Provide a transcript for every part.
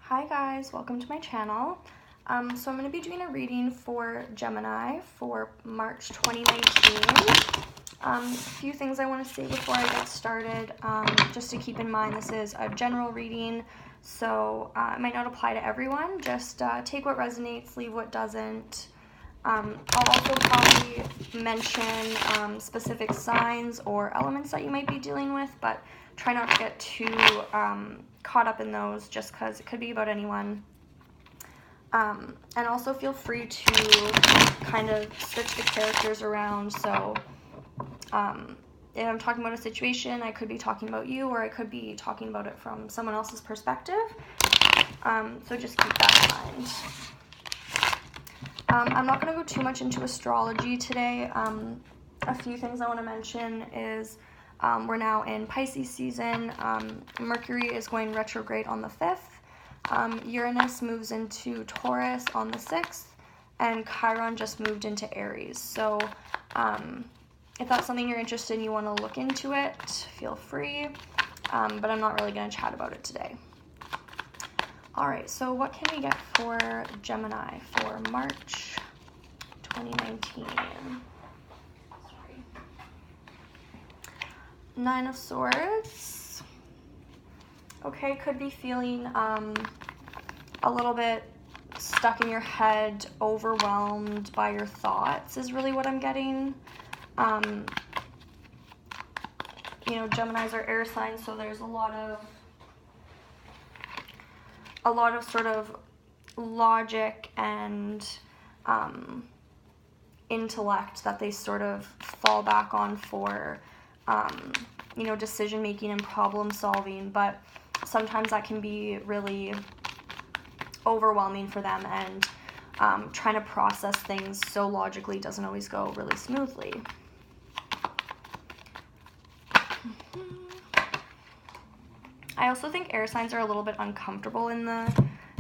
Hi guys, welcome to my channel. So I'm going to be doing a reading for Gemini for March 2019. A few things I want to say before I get started, just to keep in mind this is a general reading, so it might not apply to everyone. Just take what resonates, leave what doesn't. I'll also probably mention specific signs or elements that you might be dealing with, but try not to get too caught up in those just because it could be about anyone. And also feel free to kind of switch the characters around. So if I'm talking about a situation, I could be talking about you, or I could be talking about it from someone else's perspective. So just keep that in mind. I'm not going to go too much into astrology today. A few things I want to mention is we're now in Pisces season. Mercury is going retrograde on the 5th. Uranus moves into Taurus on the 6th. And Chiron just moved into Aries. So if that's something you're interested in, you want to look into it, feel free. But I'm not really going to chat about it today. Alright, so what can we get for Gemini for March 2019? Sorry. Nine of Swords. Okay, could be feeling a little bit stuck in your head, overwhelmed by your thoughts is really what I'm getting. Geminis are air signs, so there's a lot of sort of logic and intellect that they sort of fall back on for, decision making and problem solving, but sometimes that can be really overwhelming for them, and trying to process things so logically doesn't always go really smoothly. I also think air signs are a little bit uncomfortable in the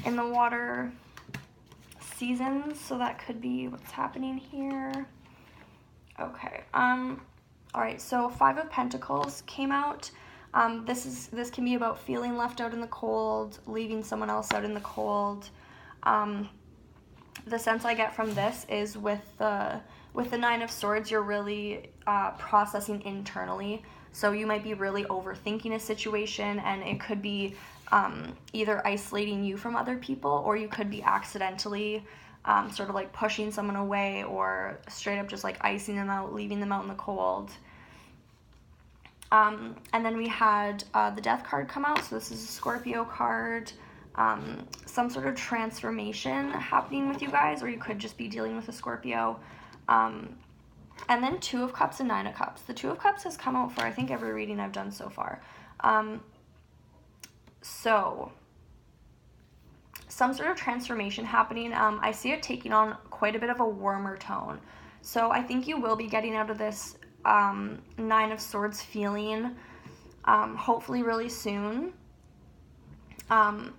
water seasons, so that could be what's happening here. Okay. All right. So 5 of Pentacles came out. This can be about feeling left out in the cold, leaving someone else out in the cold. The sense I get from this is with the 9 of Swords, you're really processing internally. So you might be really overthinking a situation, and it could be either isolating you from other people, or you could be accidentally sort of like pushing someone away, or straight up just like icing them out, leaving them out in the cold. And then we had the Death card come out, so this is a Scorpio card. Some sort of transformation happening with you guys, or you could just be dealing with a Scorpio. And then 2 of Cups and 9 of Cups. The 2 of Cups has come out for, I think, every reading I've done so far. So, some sort of transformation happening. I see it taking on quite a bit of a warmer tone. So, I think you will be getting out of this 9 of Swords feeling, hopefully really soon. And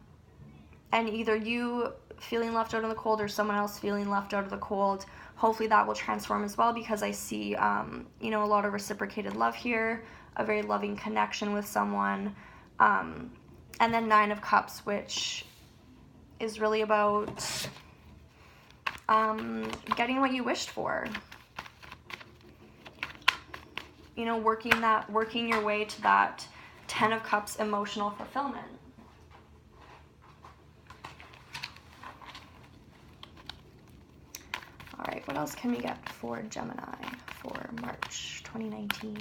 either you feeling left out in the cold or someone else feeling left out of the cold. Hopefully that will transform as well, because I see, a lot of reciprocated love here, a very loving connection with someone. And then 9 of Cups, which is really about getting what you wished for. Working your way to that 10 of Cups emotional fulfillment. All right, what else can we get for Gemini for March 2019?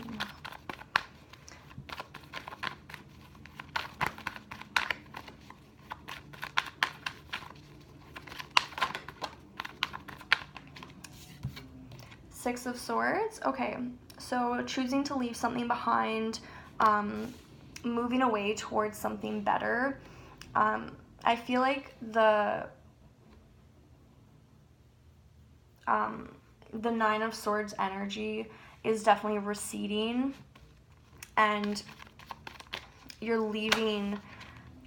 Six of Swords. Okay, so choosing to leave something behind, moving away towards something better. I feel like the 9 of Swords energy is definitely receding, and you're leaving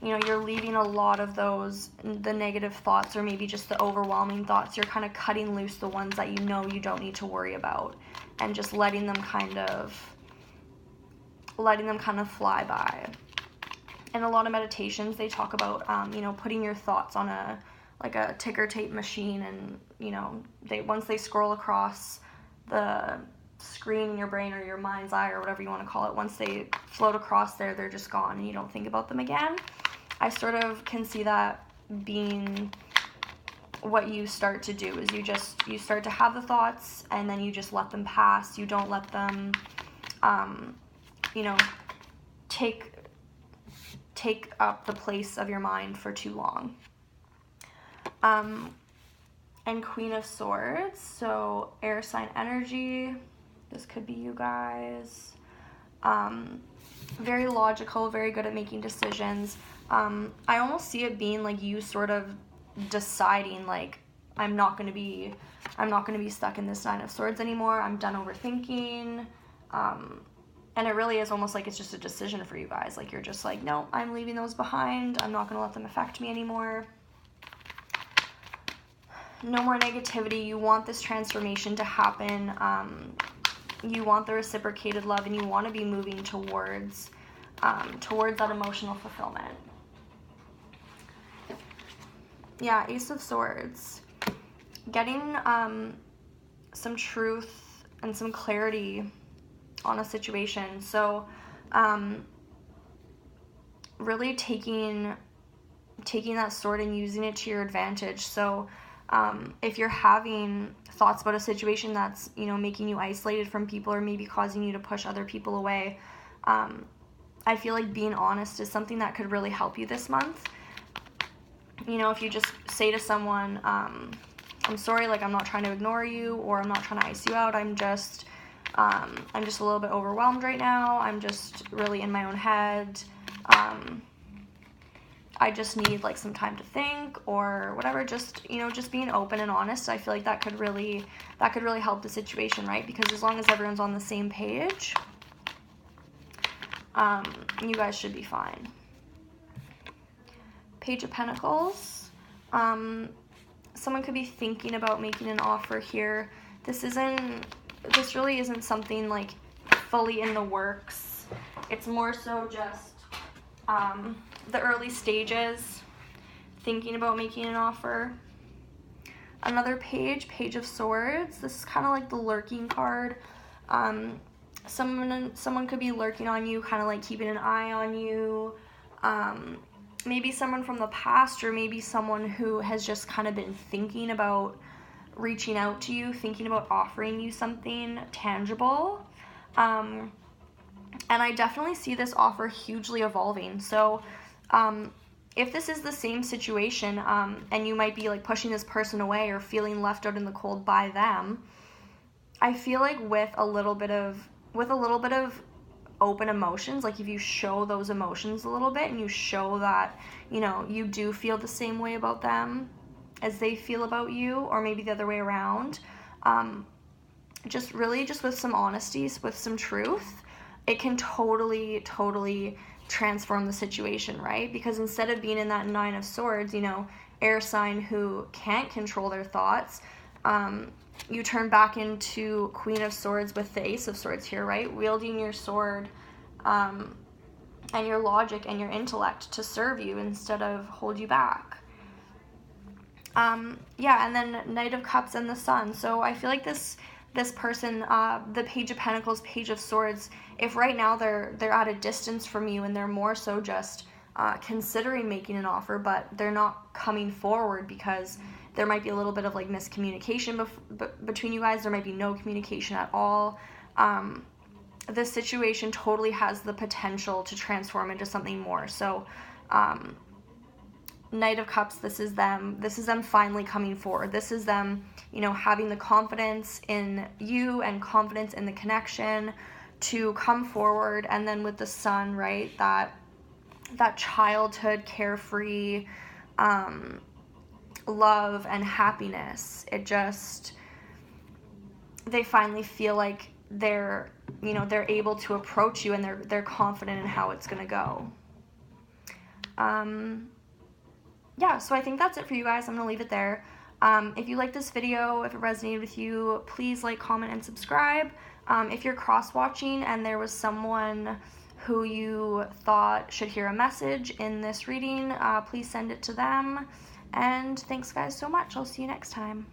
a lot of the negative thoughts, or maybe just the overwhelming thoughts. You're kind of cutting loose the ones that you don't need to worry about, and just letting them kind of fly by. in a lot of meditations, they talk about, you know, putting your thoughts on a ticker tape machine, and, you know, once they scroll across the screen in your brain, or your mind's eye, or whatever you want to call it, once they float across there, they're just gone and you don't think about them again. I sort of can see that being what you start to do, is you start to have the thoughts, and then you just let them pass. You don't let them, you know, take up the place of your mind for too long. And Queen of Swords, so air sign energy. This could be you guys. Very logical, very good at making decisions. I almost see it being like you sort of deciding, like, I'm not gonna be stuck in this Nine of Swords anymore. I'm done overthinking. And it really is almost like it's just a decision for you guys. Like, you're just like, no, I'm leaving those behind. I'm not gonna let them affect me anymore. No more negativity. You want this transformation to happen. You want the reciprocated love, and you want to be moving towards that emotional fulfillment. Yeah, Ace of Swords. Getting some truth and some clarity on a situation. So really taking that sword and using it to your advantage. So if you're having thoughts about a situation that's, you know, making you isolated from people, or maybe causing you to push other people away, I feel like being honest is something that could really help you this month. You know, if you just say to someone, I'm sorry, like, I'm not trying to ignore you, or I'm not trying to ice you out, I'm just a little bit overwhelmed right now, I'm just really in my own head, I just need, like, some time to think, or whatever. Just, you know, just being open and honest, I feel like that could really help the situation, right? Because as long as everyone's on the same page, you guys should be fine. Page of Pentacles. Someone could be thinking about making an offer here. This really isn't something, like, fully in the works. It's more so just the early stages, thinking about making an offer. Another Page of Swords. This is kind of like the lurking card. Someone could be lurking on you, kind of like keeping an eye on you. Maybe someone from the past, or maybe someone who has just kind of been thinking about reaching out to you, thinking about offering you something tangible. And I definitely see this offer hugely evolving. So if this is the same situation, and you might be, like, pushing this person away, or feeling left out in the cold by them, I feel like with a little bit of open emotions, like, if you show those emotions a little bit, and you show that, you know, you do feel the same way about them as they feel about you, or maybe the other way around, just with some honesty, with some truth, it can totally transform the situation, right? Because instead of being in that Nine of Swords, you know, air sign who can't control their thoughts, you turn back into Queen of Swords with the Ace of Swords here, right? Wielding your sword and your logic and your intellect to serve you instead of hold you back. Yeah, and then Knight of Cups and the Sun. So I feel like this person, the Page of Pentacles, Page of Swords, if right now they're at a distance from you, and they're more so just considering making an offer, but they're not coming forward because there might be a little bit of, like, miscommunication between you guys. There might be no communication at all. This situation totally has the potential to transform into something more. So Knight of Cups, this is them finally coming forward. This is them, you know, having the confidence in you and confidence in the connection to come forward. And then with the Sun, right, that childhood carefree love and happiness, they finally feel like they're able to approach you, and they're confident in how it's gonna go. Yeah, so I think that's it for you guys. I'm gonna leave it there. If you like this video, if it resonated with you, please like, comment, and subscribe. If you're cross-watching and there was someone who you thought should hear a message in this reading, please send it to them. And thanks guys so much. I'll see you next time.